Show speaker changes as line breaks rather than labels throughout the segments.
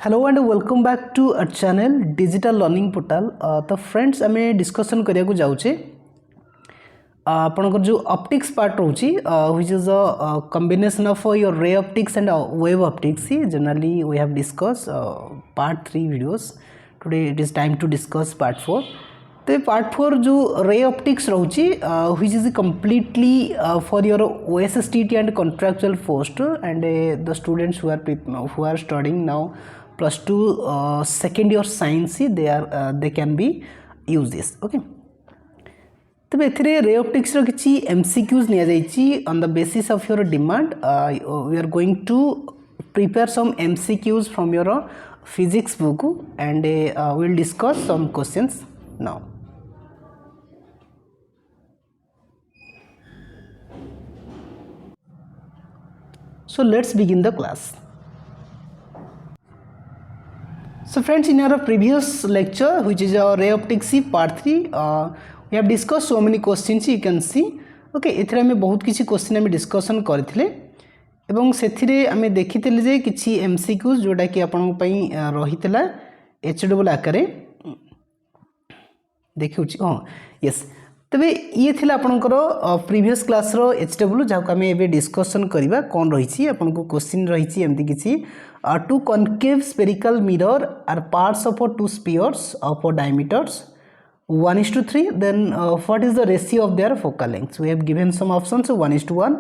Hello and welcome back to our channel digital learning portal. तो friends आम discussion करिया जाऊे आपनकर जो ऑप्टिक्स पार्ट रोची which is a combination of your ray optics and wave optics. Generally we have discuss part 3 videos. Today it is time to discuss part 4। तो part 4 जो ray optics रोची which is completely for your OSSTT and contractual post and the students who are studying now +2 second year science they can be use this okay। तब एथिरे ray optics रो किछि MCQs निया जाइछि on the basis of your demand। we are going to prepare some MCQs from your physics book and we will discuss some questions now। So let's begin the class। So friends, in our previous lecture, which is our ray optics part 3, we have discussed so many questions you can see okay। एथिरे हमें बहुत किसी question हमें discussion करथिले एवं सेथिरे हमें देखिथिले जे किछि MCQs जोटा कि आपन पई रहितला HW आकारे देखिउछि। हां यस, तबे ये थिला आपनकर प्रीवियस क्लास रो HW जाको हमें एबे डिस्कशन करबा कोन रहिछि। आपन को क्वेश्चन रहिछि एमति किछि two concave spherical mirror are parts of two spheres of diameters 1:3। then what is the ratio of their focal lengths? We have given some options, 1:1,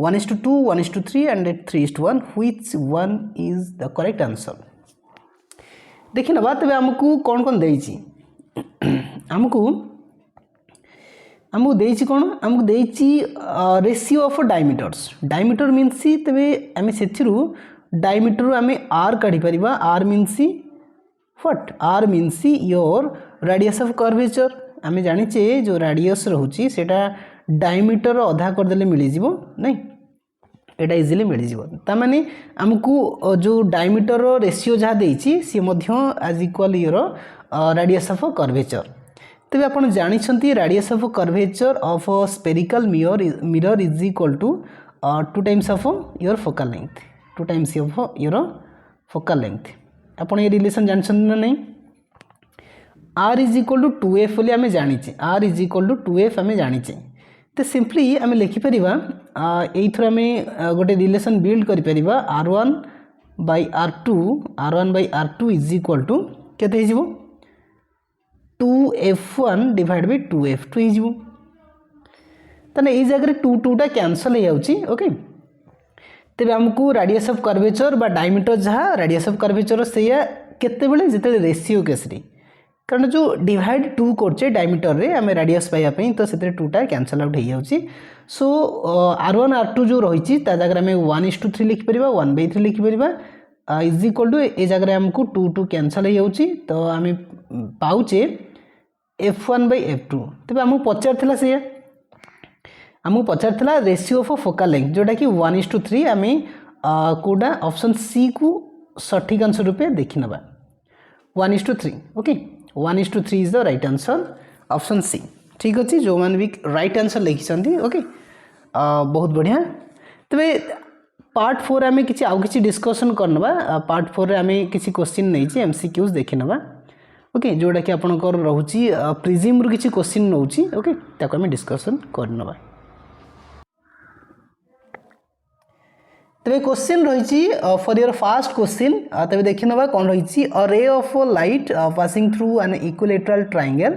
1:2, 1:3 and 3:1। which one is the correct answer? देखि नबा तबे हमकु कोन कोन देइछि हमकु देइछि कोन हमकु देइछि ratio of diameters. Diameter means तबे हमें सेथिरु डायमीटर आम आर काढ़ी परिबा। R means what? R means your radius of curvature. आम जानिचे जो रेडियस रोची सेटा डायमीटर अधा कर देले मिली जिवो नहीं, एटा इजीली मिली जिवो। ता माने हमकु जो डायमीटर रेशियो जहा देइछि सी मध्य as equal your radius of curvature. तबे आपण जानिछंती radius of curvature of spherical mirror is equal to 2 times of your focal length, 2 times of your focal length. आपण ये रिलेशन जानछन ना नहीं? r is equal to 2f बोली आमे जानिचे। r is equal to 2f आमे जानिचे। तो सिंपली आमे लिखि परिबा एथर आमे गोटे रिलेशन बिल्ड करि परिबा r1 by r2 is equal to केते हे जिवो 2f1 डिवाइड बाय 2f2 हे जिवो। तने ए जगह 2 टा कैंसिल हे जाउची ओके। तेबे हमकु रेडियस ऑफ कर्वेचर बा डायमीटर जहा रेडियस ऑफ कर्वेचर सेया केते बेले जेते रेशियो केसरी, कारण जो डिवाइड 2 करचे डायमीटर रे हमें रेडियस पाया पई तो सेते 2 टा कैंसिल आउट हे जाउची। सो r1 r2 जो रहिची ता जगह में 1:3 लिखि परिबा, 1/3 लिखि परिबा इज इक्वल टू ए जगह हमकु 2 कैंसिल हे जाउची। तो हमें पाउचे f1/f2। तबे हमकु पचारथिला सेया आमको पचारथिला रेशियो ऑफ फोकल लेंथ जोटा कि 1:3। आम कोडा ऑप्शन सी को सठिक आंसर रूपे देखि नबा 1:3 okay. 1:3 is the right answer option C. ठीक अछि, जो मान भी राइट आंसर लिखिसंती ओके बहुत बढ़िया। तबे पार्ट 4 आम किछि आउ किछि डिस्कशन करनबा। पार्ट 4 रे आम किछि क्वेश्चन नैछि MCQs देखि नबा ओके, जोटा कि आपनकर रहउची प्रिज्म रु किछि क्वेश्चन नउची ओके, ताको आम डिस्कशन करनबा। तबे क्वेश्चन रही फॉर योर फास्ट क्वेश्चन। तबे देखि नबा कोन रही a ray of light passing through an equilateral triangle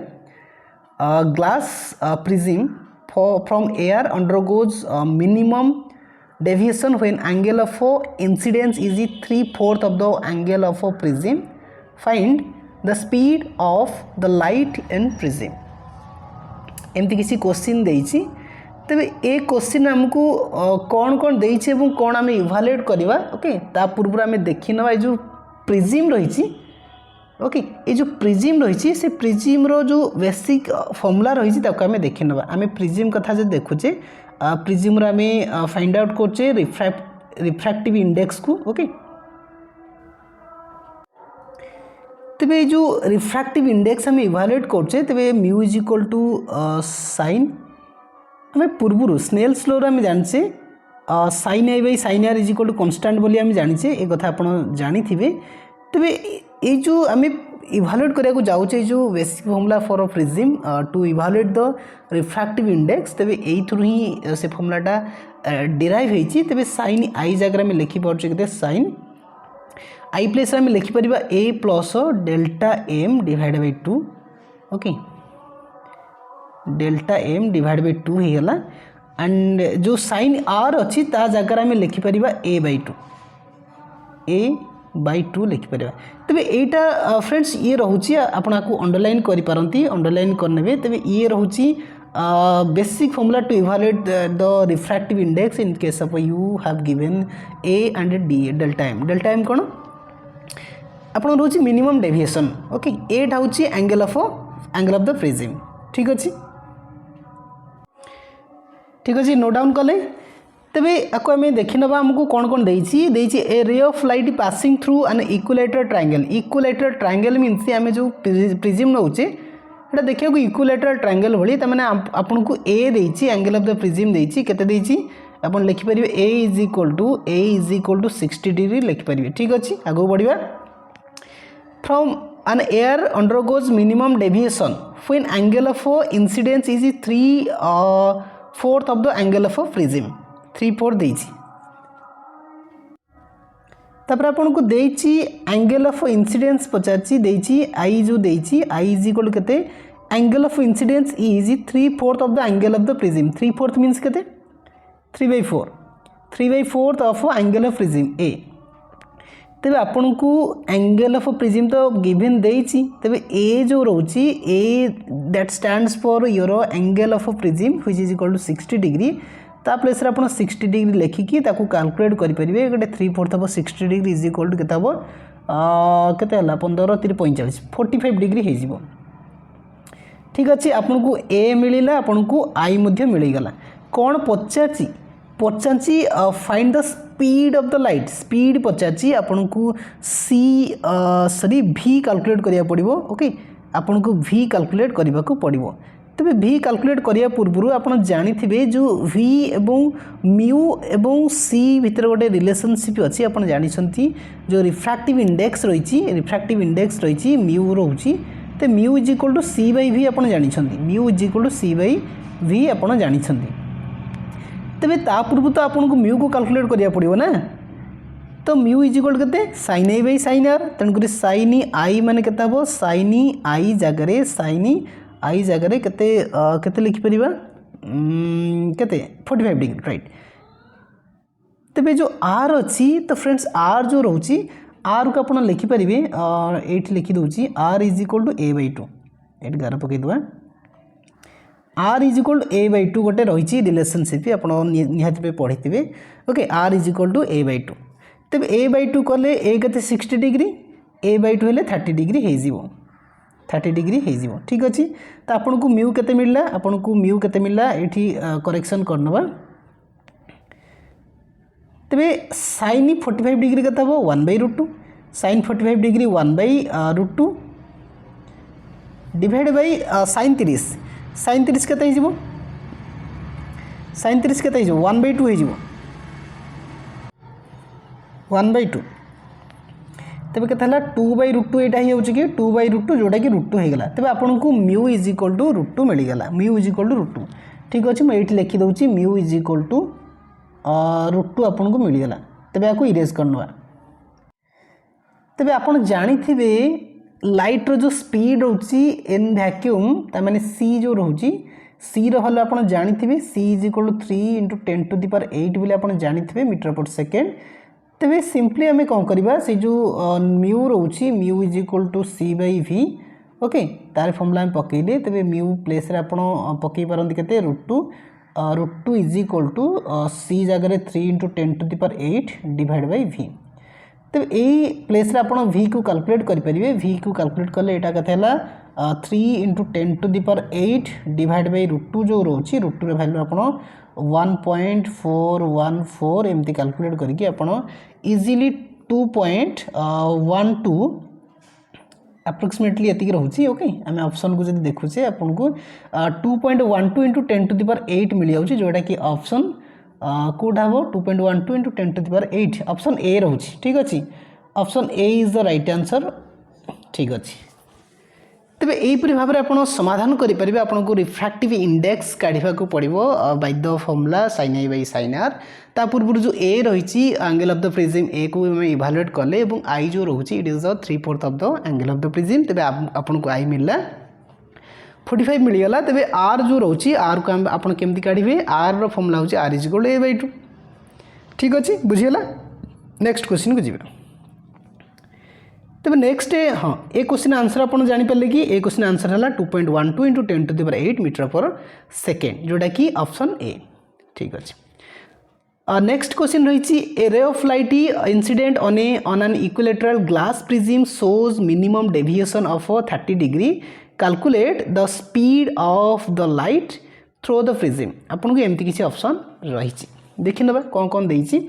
glass prism from air undergoes minimum deviation when angle of incidence is 3/4 of the angle of prism. Find the speed of the light in prism. एमती किसी question देइछि। तबे ए question हमको कौन कौन देइछि एवं कौन आम evaluate करवा ओके। ता पूर्व आम देखि नबा जो प्रिज्म रही ओके। ये जो प्रिज्म रही से प्रिज्म रो जो बेसिक फॉर्मूला रही ताको आम देखि नबा। आम प्रिज्म कथा जे देखुचे प्रिज्म रो आम फाइंड आउट करचे रिफ्रैक्टिव इंडेक्स को ओके। तबे जो रिफ्रैक्टिव इंडेक्स आम इभालुएट करचे तबे mu is equal to sine. हमें पूर्व स्नेल्स लॉ आम जानिचे sin a by sin r is equal to constant बोली आम जानिचे। ए कथा आपण जानिथिबे तेबे ये जो आम इभालुएट करा जाऊे जो basic formula for prism to evaluate the refractive index तेबे एथुरु ही से फॉर्मूलाटा डिराइव होती तेबे साइन आई जगह में लिखि पार्छ के साइन आई प्लेस आम लिखिपर A plus delta M divide by 2 okay delta M divide by 2 हो गला एंड जो साइन आर अच्छी ता जगह आम लिखिपर ए बाय 2 ए बाय 2 लिखिपर तेरे यहाँ फ्रेंड्स ये रोचे आपको अंडरलाइन करें अंडरलाइन करने तेरे ये रोचे basic formula to evaluate the refractive index in case of you have given A and D delta M कौन आपन रोचे मिनिमम डेविएशन ओके एटा होची एंगल ऑफ द प्रिज्म ठीक अच्छे नो डाउन कले तेबे आपको आम देखी ना आमको कौन कौन देती a ray of light passing through an equilateral triangle means आम जो प्रिज्म नौचे एटा देखा इक्विलैटरल ट्रायंगल भली तमाने आपन को ए देती एंगल ऑफ द प्रिज्म देती केते देती आपन लिखि परिबे ए इज इक्वल टू 60 डिग्री लिखि परिबे ठीक अच्छे आगो बढ़िया from an air undergoes minimum deviation when angle of incidence is 3/4 of the angle of prism 3/4 देछि तापर आपन को देछि एंगल ऑफ इंसिडेंस पचाची देछि आई जो देछि आई इज इक्वल केते angle of incidence is 3/4 of the angle of the prism 3/4 means केते 3/4 of angle of prism A तेबे आपन को एंगल ऑफ प्रिज्म तो गिवन देछि तेबे ए जो रोची A that stands for your angle of prism which is equal to 60 degree ता प्लेस रे आपन 60 डिग्री लेखिकी ताकू कैलकुलेट करि परिबे गोटे 3/4 of 60 degree is equal to केता हो केते हला 15 3 45 45 डिग्री हे जिवो ठीक अछि आपन को ए मिलिला आपन को आई मध्ये मिली गला कोन पचाची find the speed of the light speed पचाची आपन को सी भी कैलकुलेट करिया पड़िबो ओके आपन को भी कैलकुलेट करबा को पड़िबो तबे भी कैलकुलेट करिया पूर्व आपन जानि थिबे जो v एवं म्यू एवं c भितर गोटे रिलेशनशिप अछि आपन जानि छंती जो रिफ्रैक्टिव इंडेक्स रहिछि म्यू रहउछि ते mu is equal to c by v आपन जानि छंती mu is equal to c by v आपन जानि छंती तेबे ता पूर्व तो आपन को म्यू को कैलकुलेट करिया पड़िबो ना तो म्यू इज इक्वल केते sin a by sin r तन करी sin i माने केता हो sin i जगह केते लिखि परिबा केते 45 डिग्री राइट तेबे जो r अछि तो फ्रेंड्स r जो रहउची r को आपण लिखि परिबे एठी लिखि दोची r is equal to a by 2 एट गार पकै दवा r is equal to a by 2 गोटे रही रिलेशनशिप आप निहाती पढ़ी okay r is equal to a by 2 तेज a बाय 2 कले a के 60 डिग्री a बाय 2 हेले 30 डिग्री हो 30 डिग्री हो ठीक अच्छे तो आपन को म्यू केते मिलला आपन को म्यू केते मिलला एठी करेक्शन करनबा तेबे sin 45 डिग्री केते हो 1/√2 sin 45 degree 1/√2 divide by sin 30 केते हिजबो sin 30 केते हिजबो 1/2 हिजबो 1/2 तेबे केते हला 2/√2 एटा ही होउची कि 2/√2 जोटा कि √2 हे गला तेबे आपन को म्यू इज इक्वल टू √2 मिली गला म्यू इज इक्वल टू √2 ठीक अछि मैं एठी लिखि दउची म्यू इज इक्वल टू √2 आपन को मिली गला तेबे आको इरेज करनवा तेबे आपन जानि थिबे लाइट रो जो स्पीड होची इन वैक्यूम ता माने c जो रहउची c रो हल आपन जानि थिबे c इज इक्वल टू 3 * 10⁸ बोले आपन जानि थिबे मीटर पर सेकेंड तेबे सिंपली आमे कौन करबा से जो म्यू रोची mu is equal to c by v okay तार फॉर्मूला हम पकेले तेबे म्यू प्लेस रे आपण पकई परंती केते √2 इज इक्वल टू c जगह 3 * 10⁸ डिवाइड बाय v तेबे एई प्लेस रे आपण v को कैलकुलेट करि परिबे v को कैलकुलेट करले एटा कते हला 3 * 10⁸ डिवाइड बाय √2 जो रोची √2 रे वैल्यू आपण 1.414 एमती कैलकुलेट करके आपण इजीली 2.12 अप्रोक्सीमेटली एतिक रहउची ओके आमे ऑप्शन को जदी देखुचे आपन को 2.12 * 10⁸ मिल जाउची जोटा कि ऑप्शन कोड हबो 2.12 * 10⁸ ऑप्शन ए रहउची ठीक अछि option A is the right answer ठीक अच्छे। तेरे यहीपरी भाव में आप समाधान करेंगे आपन को रिफ्रैक्टिव इंडेक्स काढ़ा पड़ो by the formula sin a by sin r। ता पूर्व जो ए रही एंगल ऑफ द प्रिज्म ए को इवालुएट कले आई जो रोचे it is the 3/4 of the angle of the prism. तेरे आपन को आई मिलला 45 मिलगला। तेरे आर जो रोचे आर को आप केमती काढ़े आर रो फॉर्मूला होची r is equal to a by 2 ठीक अच्छे बुझीगला। नेक्स्ट क्वेश्चन को जी तब नेक्स्ट हाँ ए क्वेश्चन आंसर आप जानीपारे कि ए क्वेश्चन आंसर है 2.12 इंटू 10⁸ मीटर पर सेकेंड जोटा कि ऑप्शन ए ठीक अच्छे। नेक्स्ट क्वेश्चन रही a ray of light incident on an equilateral glass prism shows minimum deviation of 30 degree calculate the speed of the light through the prism. आपको एमती किसी option रही देखी ना कौन कौन देती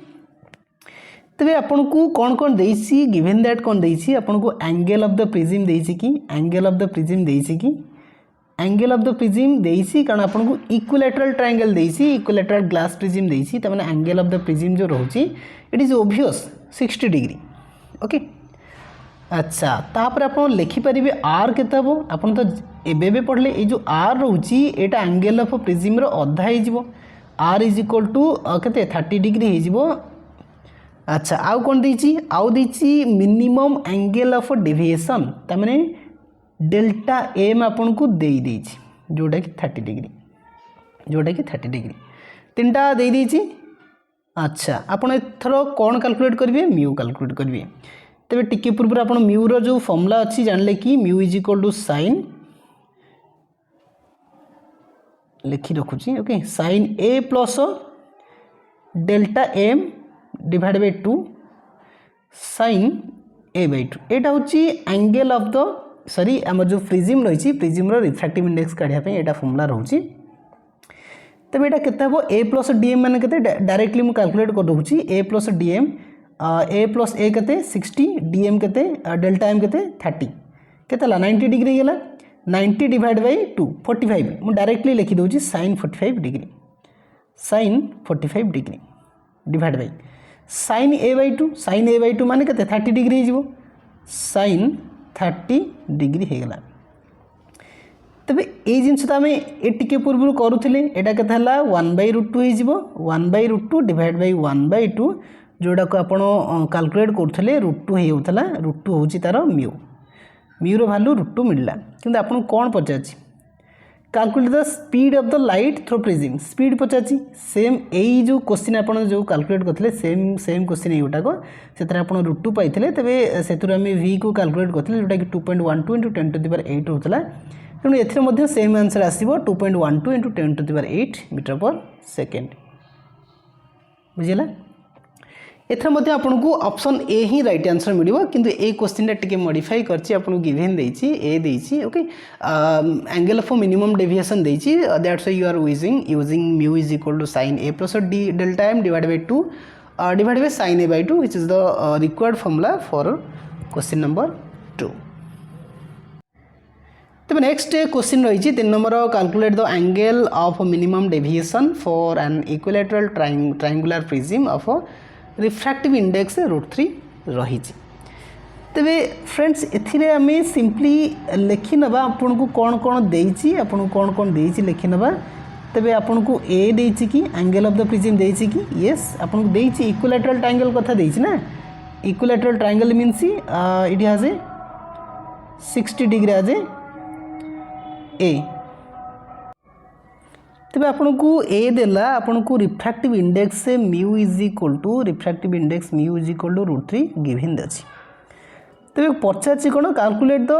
तेरे आपन को कौन कौन देसी गिवन दैट कौन देसी आपन को एंगल ऑफ द प्रिज्म देसी कि एंगल ऑफ द प्रिज्म देसी कि एंगल ऑफ द प्रिज्म देसी कारण आपन को इक्विलेटरल ट्रायंगल देसी इक्विलेटरल ग्लास प्रिज्म देसी त माने एंगल ऑफ द प्रिज्म जो रहउची it is obvious 60 degree okay. अच्छा तापर आपन लिखि परिबे आर केते हबो आपन तो एबे पढ़ले ए जो are रहउची Etah angle of prism रो अधा हे जिवो आर इज इक्वल टू केते 30 डिग्री हे जिवो। अच्छा आउ कौन देची आउ देची मिनिमम एंगल ऑफ डेविएशन तमाने डेल्टा एम आपन को दे देची जोटा कि 30 डिग्री जोटा कि 30 डिग्री तीनटा दे देची। अच्छा आपन एथरो कौन कैलकुलेट करिवे म्यू कैलकुलेट करिवे तबे टिके पूर्व आपन म्यू रो जो फॉर्मूला अछि जानले कि mu is equal to sin लिखि रखुची okay sin a plus delta M divide by 2 sin a by 2 एटा होची एंगल ऑफ द सॉरी आम जो प्रिज्म रही प्रिज्म रो रिफ्रैक्टिव इंडेक्स काढ़िया पे एटा फॉर्मूला रहउची तबे एटा केते हबो a प्लस dm माने केते डायरेक्टली मु कैलकुलेट कर दउची a plus dm a plus a केते 60 dm केते डेल्टा m केते 30 केते ला 90 डिग्री गेला 90 डिवाइड बाय 2 45 मु डायरेक्टली लिखि दउची sin 45 degree sin 45 degree divide by sin a by 2 माने केते 30 डिग्री हो sin 30 डिग्री हो गला। तबे ए जिंस त हमें ए टिके पूर्व करूथिले एटा केते हला 1/√2 हो 1/√2 डिवाइड बाय 1/2 जोडा को आपण कैलकुलेट करथले √2 हे होतला √2 होची तार म्यू म्यू रो वैल्यू √2 मिलला किंतु आपण कोन पचाची calculate the speed of the light through prism speed पचाची सेम एई जो क्वेश्चन आपण जो कैलकुलेट करथले सेम क्वेश्चन एटा को सेतरे आपण √2 पाइथिले तबे सेतुर हम v को कैलकुलेट करथले जोटा कि 2.12 इंटू 10⁸ होतला तेणु एथिरे मध्ये सेम आंसर आसीबो 2.12 इंटू 10⁸ मीटर पर सेकेंड बुझिला। एथर मध्य आपन को ऑप्शन ए ही राइट आंसर मिलिबो किंतु ए क्वेश्चन टा टिके मॉडिफाई करछि आपन गिवन देछि ए देछि okay angle of minimum deviation देछि that's why you are using mu is equal to sin a plus d delta m divide by 2 divide by sin a by 2 which is the required formula for question number 2। तब next question रही 3 number calculate the angle of minimum deviation for an equilateral triangular prism of refractive index √3 रही। तेबे friends एथिरे आमे simply लिखि नबा आपन को कौन कौन देछि आपन को कौन कौन देछि लिखि नबा तेबे आपन को ए देछि कि एंगल ऑफ द प्रिज्म देछि कि यस आपन को देछि इक्विलेटरल ट्रायंगल कथा देछि ना equilateral triangle means it has a 60 degree as A तेबे आपन को ए देला आपन को रिफ्रैक्टिव इंडेक्स से mu is equal to refractive index mu is equal to √3 given अछि तेबे पचाछि कोन calculate the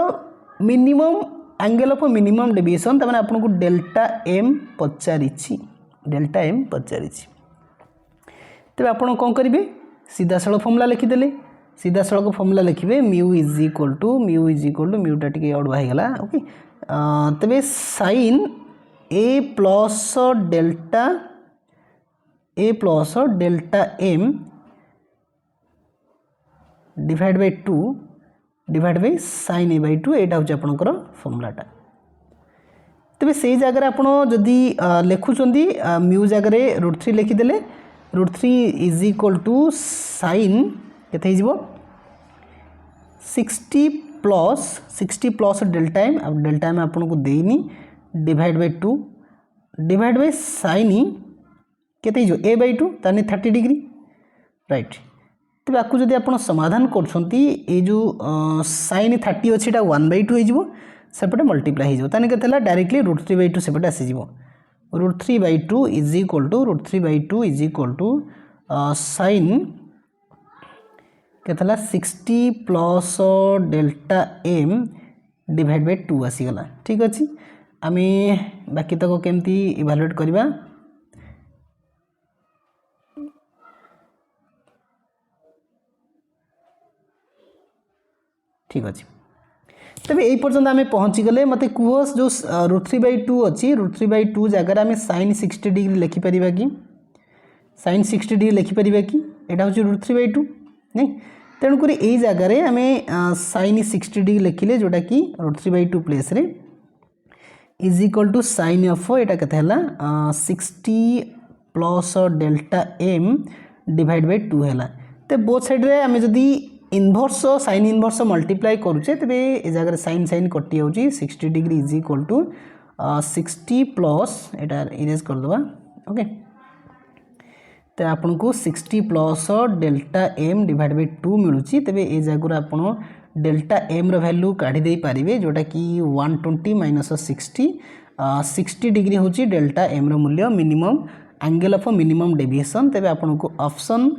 minimum angle of minimum deviation तमाने आपन को डेल्टा एम पचारिछि तेबे आपन कोन करिवे सीधा सळो फॉर्मूला लिखि देले सीधा सळो फॉर्मूला लिखिबे mu is equal to mu टा टिके अडवा हे गला ओके तेबे sin a plus delta m divide by 2 divide by sin a by 2 एटा होची आपनकर फॉर्मूलाटा तेबे सेही जगह आपण जदी लेखुचंदी म्यू जगह √3 लिखि देले √3 इज इक्वल टू sin केते हिजबो 60 प्लस डेल्टा एम, अब डेल्टा एम आपन को देनी divide by 2 divide by sign केते जो a बाय 2 ताने 30 डिग्री राइट। तेज आपको जब आप समाधान कर जो साइन 30 अच्छे 1/2 हो सेपटे मल्टीप्लाई हो के डायरेक्टली √3/2 सेपटे आसीज √3/2 is equal to √3/2 is equal to sine के 60 plus delta M divide by 2 आसीगला। ठीक अच्छे आम बाकी तक केमती इवालुएट करवा ठीक अच्छे। तबे यही पर्यंत आम पहुँची गले मत कह जो √3/2 अच्छी √3/2 जगार आम साइन 60 डिग्री लिखिपर कि साइन 60 डिग्री लिखिपर कि यहाँ हूँ √3/2 नहीं तेणुक यही जगार आम साइन 60 डिग्री लिखिले जोटा कि √3/2 प्लेस रे is equal to sine of यहाँ के 60 plus delta M divide by 2 है। तो बोथ साइड रे आम जदि इनवर्स साइन इनवर्स मल्टीप्लाई करुचे तेरे ए जगह साइन साइन कटि जाऊँगी 60 degree is equal to 60 plus यहाँ इरेज करदे ओके। तो आपन को 60 plus delta M divide by 2 मिलूँ तेरे ए जगह आप डेल्टा एम वैल्यू काढ़ी पारे जोटा कि 120 माइनस 60 डिग्री हूँ डेल्टा एम मूल्य minimum angle of minimum deviation. तेरे आपन को ऑप्शन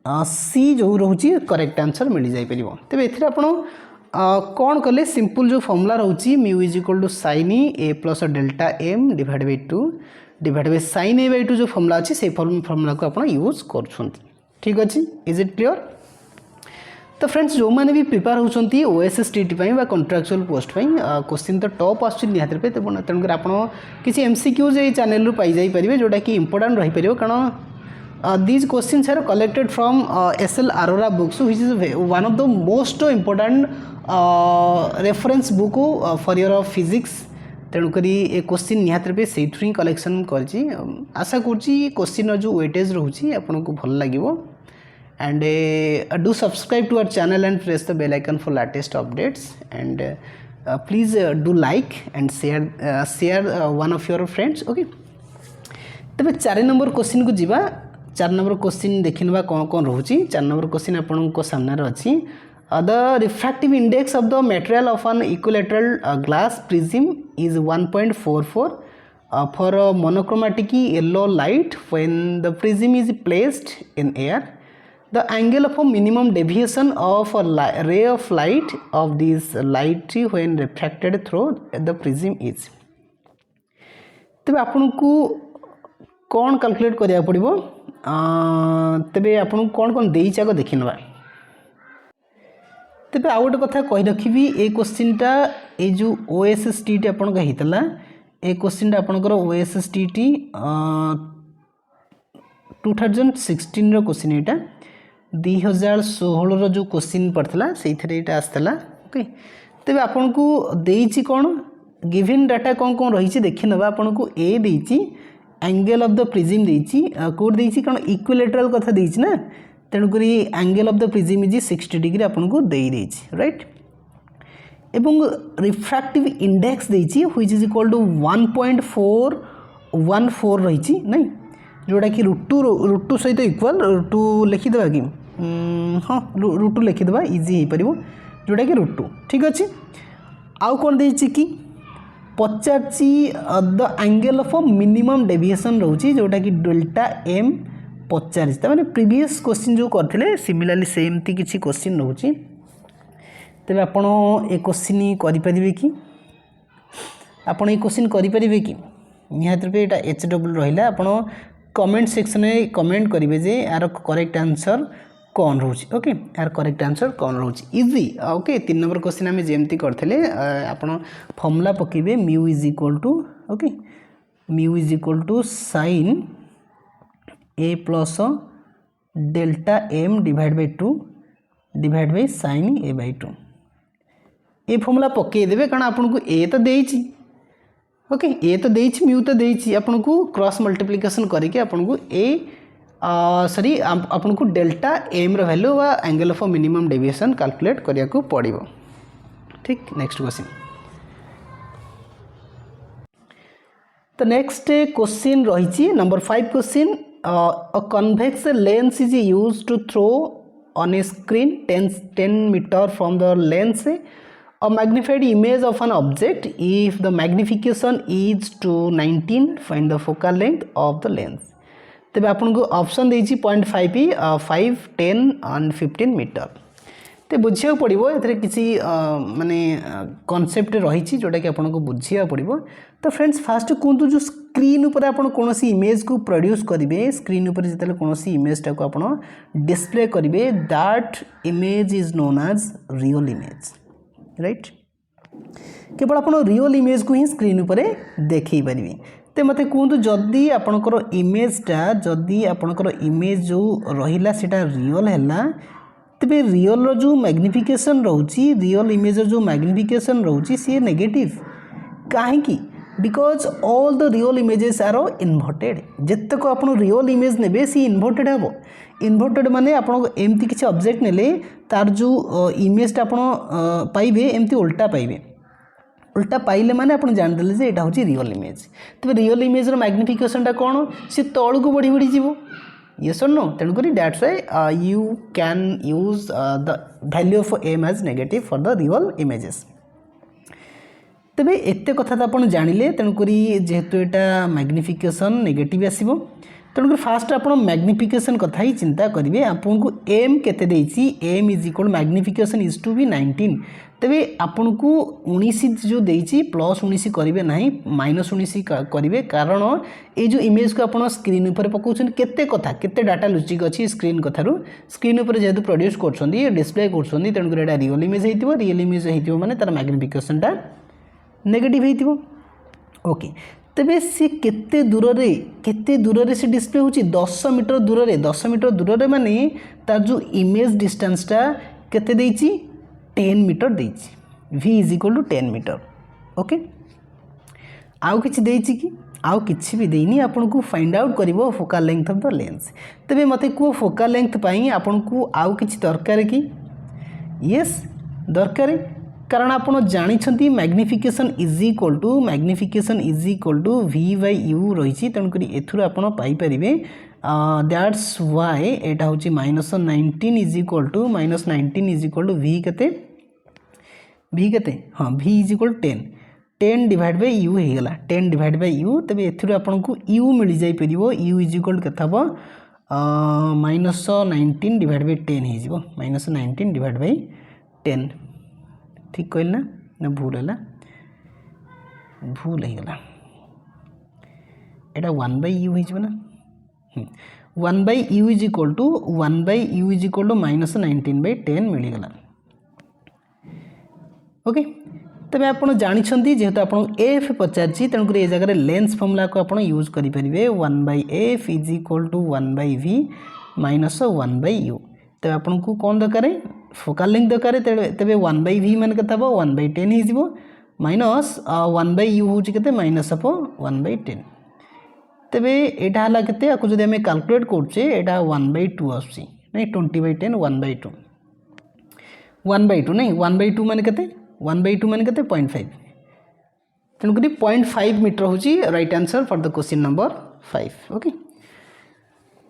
सी जो रोचे करेक्ट आंसर मिल जापर। तेज ए कौन कले सिंपल जो फॉर्मूला रोचे mu is equal to sine A plus delta M divide by 2 divide by sine A by 2 जो फॉर्मूला अच्छी से फॉर्मूला को आप यूज कर ठीक अच्छे। Is it clear? तो फ्रेंड्स जो मैंने भी प्रिपेयर होती ओएसएसटीटी कंट्राक्चुअल पोस्ट क्वेश्चन तो टॉप आस निहत रूपे तेणुक आप किसी एमसीक्यूज ये चैनल रू पाई जाइए जोटा कि इंपोर्टेंट रही पार कारण these questions are collected from SL Arora books which is one of the most important reference book for your physics। तेणुक ये क्वेश्चन निहत रूपे से ही कलेक्शन कर आशा क्वेश्चन जो वेटेज रोचे आपको भल लगे and do subscribe to our channel and press the bell icon for latest updates and please do like and share one of your friends okay. तबे 4 number question को जीवा 4 नंबर क्वेश्चन देखा कौन कौन रोचे। 4 नंबर क्वेश्चन आपको सामने अच्छी the refractive index of the material of an equilateral glass prism is 1.44 for monochromatic yellow light when the prism is placed in air the angle of minimum deviation of ray of light of this light when refracted through the prism is. तबे आपको कौन calculate करिया पड़िबो तेबे आपन कौन कौन देइछ आग देखि नबा। तेबे आ गोटे कथा कहि रखिबी ए क्वेश्चनटा ए जो ओएसएसटीटी आपन का हितला ए क्वेश्चनटा आपनकर ओएसएसटीटी 2016 रो क्वेश्चन एटा 2016 रो जो क्वेश्चन पड़थला सेइथरे एटा आस्तला ओके। तेबे आपन को देइछ कोन गिवन डाटा कौन कौन रही देखि नबा। आपन को ए देइछ एंगल ऑफ द प्रिज्म देइछि कोड देइछि कारण इक्विलैटरल कथा देइछि ना तेणुक angle of the prism is 60 degree आपन को देइ देइछि राइट। एवं रिफ्रैक्टिव इंडेक्स देइछि व्हिच इज इक्वल टू 1.414 रही नहीं जोटा कि √2 सहित इक्वल √2 लिखिदेवा कि हाँ √2 लिखिदेवा इजी हो पार जोटा कि √2 ठीक अच्छे। आउ कौन देइछि कि पचारची the angle of minimum deviation रोचे जोटा कि डेल्टा एम पचार मैंने प्रीवियस क्वेश्चन जो करते सिमिलरली सेमती किसी क्वेश्चन रोचे। तेज आपण ए क्वेश्चन करें कि आपड़ ये क्वेश्चन करें कि निहत रूपे यहाँ HW रहा आप कमेंट सेक्शन में कमेंट करेंगे जे यार करेक्ट आंसर कौन रोचे ओके यार करेक्ट आंसर कौन रोचे इजी ओके। 3 नंबर क्वेश्चन आम जमती करते आप फॉर्मूला पकेबे mu is equal to okay mu is equal to sine A plus delta M divide by 2 divide by sine A by 2 ये फॉर्मूला पकईदेवे कारण आपको ए तो देइछि ओके ए तो देइछि म्यू तो देइछि आपको क्रॉस मल्टीप्लिकेशन करके आपको ए सॉरी आपन को डेल्टा एम रो वैल्यू वा angle of minimum deviation calculate करिया को पड़िबो ठीक। नेक्स्ट क्वेश्चन तो नेक्स्ट क्वेश्चन रही number 5 question a convex lens is used to throw on a screen 10 meter from the lens a magnified image of an object if the magnification is to 19 find the focal length of the lens। तबे आपन को option देछि 0.5 5 10 and 15 metre ते बुझिया पड़िबो एथरे किसी माने concept रही जोटा कि आपन को बुझिया पड़िबो। तो फ्रेंड्स फास्ट कोंतु जो स्क्रीन ऊपर आपन कोनोसी इमेज को प्रोड्यूस करिवे स्क्रीन ऊपर जतले कोनोसी इमेज टा को आपन डिस्प्ले करिवे that image is known as real image right. केवल आपन रियल इमेज को ही स्क्रीन ऊपर देखै परिबे। ते मते कोंतु जदी आपनकर इमेजटा जदी आपनकर इमेज जो रहिला सेटा रियल हैला तबे रियल रो जो मैग्निफिकेशन रोची रियल इमेज जो मैग्निफिकेशन रोची सी नेगेटिव काहे की because all the real images are inverted जत्ते को आपण रियल इमेज नेबे सी इन्वर्टेड हबो। इन्वर्टेड माने आपण एमती किछि ऑब्जेक्ट नेले तार जो इमेज ता आपण पाइबे एमती उल्टा पाइबे उल्टा पाइले माने आपण जान देले जे एटा होची रियल इमेज। तबे रियल इमेज रो मैग्निफिकेशन टा कोन सी तळ को बढ़ी बढ़ी जीवो yes or no तेणु करी that's why you can use the value of m as negative for the real images। तबे एते कथा त आपण जानिले तेणु करी जेहेतु एटा मैग्निफिकेशन नेगेटिव आसीबो तेणु करी फास्ट आपण मैग्निफिकेशन कथा ही चिंता करिवे। आपन को m केते देछि m is equal magnification is to be 19 तबे आपन को 19 जो देछि प्लस 19 करिवे नाही माइनस 19 करिवे कारण ए जो इमेज को आपण स्क्रीन ऊपर पकाउछन केते कथा केते डाटा लुचिक अछि स्क्रीन कथारु स्क्रीन ऊपर जेहेतु प्रोड्यूस करछन्दी डिस्प्ले करछन्दी तेणु करी एटा रियल इमेज हेतिबो रियल इमेज हेतिबो माने तार मैग्निफिकेशन टा नेगेटिव हेतिबो ओके। तबे से केते दूर रे से डिस्प्ले होची 10 मीटर दूर रे 10 मीटर दूर रे माने तार जो इमेज डिस्टेंस टा केते देछि 10 मीटर देछि v is equal to 10 metre okay. आउ किछि देछि कि आउ किछि भी देइनी आपन को फाइंड आउट करिवो focal length of the lens. तबे मते को फोकल लेंथ पाई आपन को आउ किछि दरकार कि यस दरकार कारण आपन जानि छंती magnification is equal to v by u रहिछि तन करी एथुर आपन पाई परिबे दैट्स व्हाई एटा होछि -19 इज इक्वल टू v केते हां v is equal 10 divide by u हे गेला 10 डिवाइड बाय u तबे एथुर आपन को u मिल जाई परिबो u इज इक्वल केता बो -19 डिवाइड बाय 10 हे जिवो -19 डिवाइड बाय 10 ठीक कहल ना भूल है भूल गला एटा 1 बाय u हो ना 1 by u is equal to -19 by 10 मिल गला ओके। तबे आपण जानि छंती जेहेतु आपण f पचारची तन कर ए जगह लेंस फॉर्मूला को आपण यूज करि परिबे 1 by f is equal to 1 by v minus 1 by u। तबे आपण को कोन दरकार फोकल लेंथ दरकार तबे 1 बाय v मान कथा 1 बाय 10 हे जिवो माइनस 1 बाय u होची केते माइनस ऑफ 1 बाय 10 तबे एटा हला केते आकु जदि हमें कैलकुलेट करछे एटा 1 बाय 2 आसी नै 20 बाय 10 1 बाय 2 1 बाय 2 नै 1 बाय 2 माने केते 1 बाय 2 माने केते 0.5 तेणु करी 0.5 मीटर होची right answer for the question number 5 okay.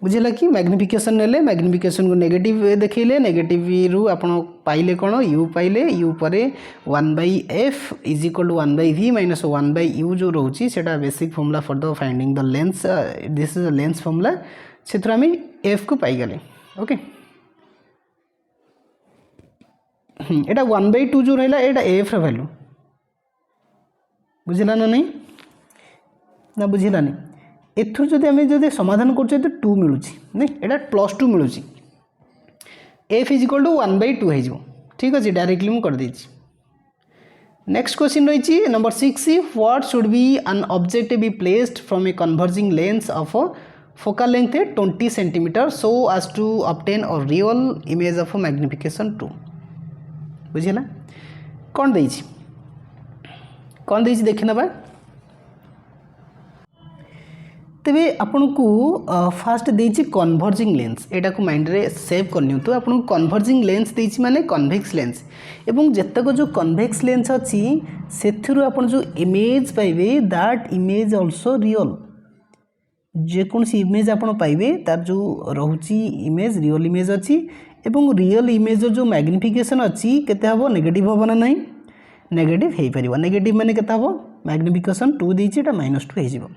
बुझेला कि मैग्निफिकेशन नेले मैग्निफिकेशन को नेगेटिव देखिले नेगेटिव रु आपण पाइले कोन u पाइले u परे 1 by f is equal to 1 by v minus 1 by u जो रहउची सेटा basic formula for the finding the lens this is a lens formula सेथरा में f को पाई गले ओके। एटा 1 बाय 2 जो रहला एटा f रा वैल्यू बुझिला ना नहीं ना बुझिला नहीं एथुर जदि आमे जदि समाधान करछे तो 2 मिलुची नै एटा +2 मिलुची f is equal to 1 by 2 हे जो ठीक अछि डायरेक्टली मु कर देछि। नेक्स्ट क्वेश्चन रहिछि number 6 what should be an object be placed from a converging lens of focal length 20 centimetre so as to obtain a real image of magnification 2 बुझिला कोन देछि देखि नबा तेबे आपन को फास्ट देछि कन्वर्जिंग लेंस एटा को माइंड रे सेव करनियो तो आपन को कन्वर्जिंग लेंस देछि माने कन्वेक्स लेंस एवं जतक जो कन्वेक्स लेंस अछि सेथुरु आपन जो इमेज पाइबे दैट इमेज आल्सो रियल जे कोन सी इमेज आपन पाइबे तार जो रहउची इमेज रियल इमेज अछि एवं रियल इमेज जो मैग्निफिकेशन अछि केते हबो नेगेटिव हबो ना नहीं नेगेटिव हे परिबो नेगेटिव माने केते हबो मैग्निफिकेशन 2 देछि एटा -2 हे जिवो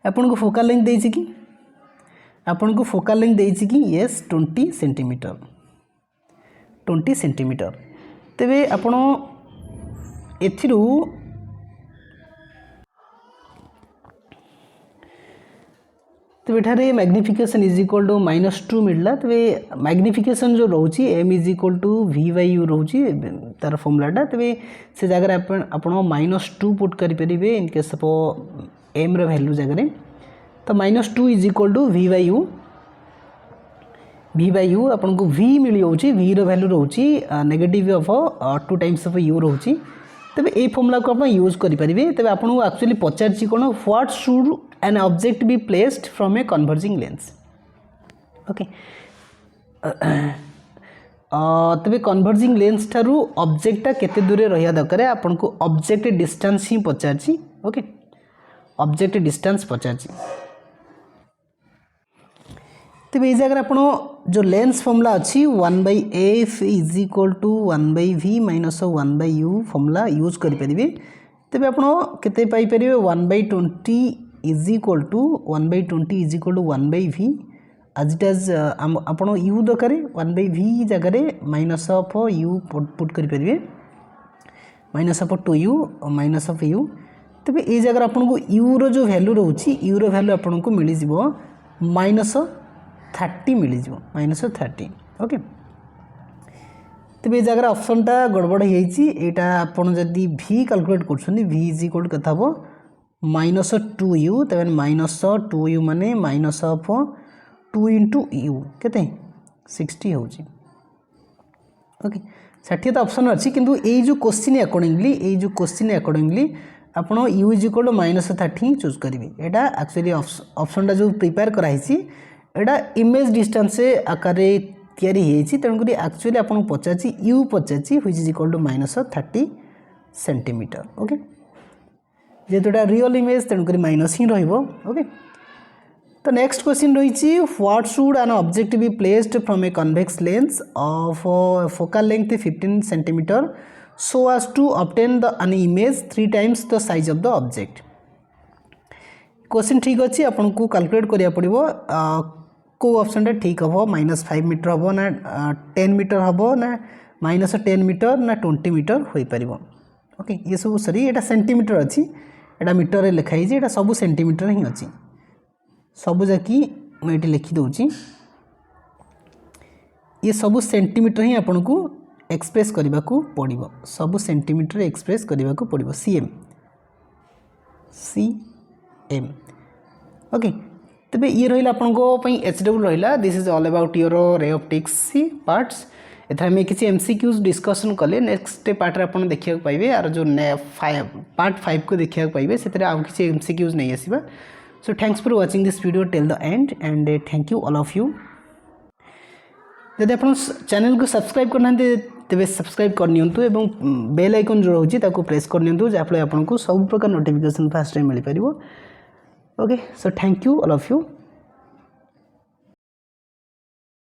आपन को फोकल लेंथ देछि कि आपन को फोकल लेंथ देछि कि यस 20 सेंटीमीटर तेबे आपन एथिरु तेबे ठारे मैग्निफिकेशन इज इक्वल टू -2 मिलला तेबे मैग्निफिकेशन जो रहउची m is equal to v/u रहउची तार फॉर्मूलाटा तेबे से जगह आपन -2 पुट करि परिबे इन केस ऑफ m रो वैल्यू जगह तो -2 इज इक्वल टू v/u आपन को v मिली होची v रो वैल्यू रहउची negative of 2 times of u रहउची तबे ए फॉर्मूला को आपण यूज करि परिबे तबे आपन को एक्चुअली पचारची कोन what should an object be placed from a converging lens okay तबे कन्वर्जिंग लेंस ठारू ऑब्जेक्टटा केते दूरे रहिया दरकार आपन को ऑब्जेक्ट डिस्टेंस ही पचारची ओके ऑब्जेक्ट डिस्टेंस पचारची तबे ए जगह आपण जो लेंस फॉर्मूला अछि 1/f is equal to 1/v minus 1/u formula use करि परिबे तबे आपण केते पाई परिबे 1/20 is equal to 1/v as it as आपण u दरकार 1/v जगह रे माइनस ऑफ u पुट करि परिबे minus of 2u minus of u तबे ए जगह आपन को u रो जो वैल्यू रहउची u रो वैल्यू आपन को मिली जिवो -30 मिली जिवो -30 ओके तबे ए जगह ऑप्शन टा गड़बड़ हेछि एटा आपन जदी v कैलकुलेट करछनी v इज इक्वल टू कथा हो -2u तबे -2u माने माइनस ऑफ 2 into u केते 60 होछि ओके 60 तो ऑप्शन अछि किंतु ए जो क्वेश्चन अकॉर्डिंगली आपण u is equal to -30 choose करिवे एटा एक्चुअली ऑप्शन टा जो प्रिपेयर कराइछि एटा इमेज डिस्टेंस से आकारे तयारी हेछि तन करी एक्चुअली आपण पचाछि u पचाछि which is equal to -30 centimetre okay जेतोटा रियल इमेज तन करी माइनस ही रहइबो ओके तो नेक्स्ट क्वेश्चन रही what should an object be placed from a convex lens of focal length 15 centimetre so as to obtain the an image 3 times the size of the object question ठीक अच्छी आपन को calculate करिया पड़िबो को option रे ठीक हबो -5 मीटर हबो ना 10 मीटर हबो ना -10 मीटर ना 20 मीटर होई परिबो ओके ये सब सरी एटा सेंटीमीटर अछि एटा मीटर रे लिखाई जे एटा सब सेंटीमीटर ही अछि सब जाकी मैं ये लिखी दूची ये सब सेंटीमीटर ही आपन को एक्सप्रेस करने को पड़ो सब सेंटीमीटर एक्सप्रेस करने को पड़ो cm ओके तबे ये रहिला आपन को पई HW रहिला this is all about your ray optics parts एथा में किसी MCQs डिस्कशन कले नेक्स्ट पार्ट रे आपन देखिया पाइबे आर जो पार्ट 5 को देखिया पाइबे सेतरे आ किसी MCQs नहीं आसीबा so thanks for watching this video till the end and thank you all of you जदि आपण चैनल को सब्सक्राइब करना तेबे सब्सक्राइब करनियंतु एवं बेल आइकन जो रहउची ताको प्रेस करनियंतु जा फले आपन को सब प्रकार नोटिफिकेशन फास्ट टाइम मिल परिबो okay so thank you all of you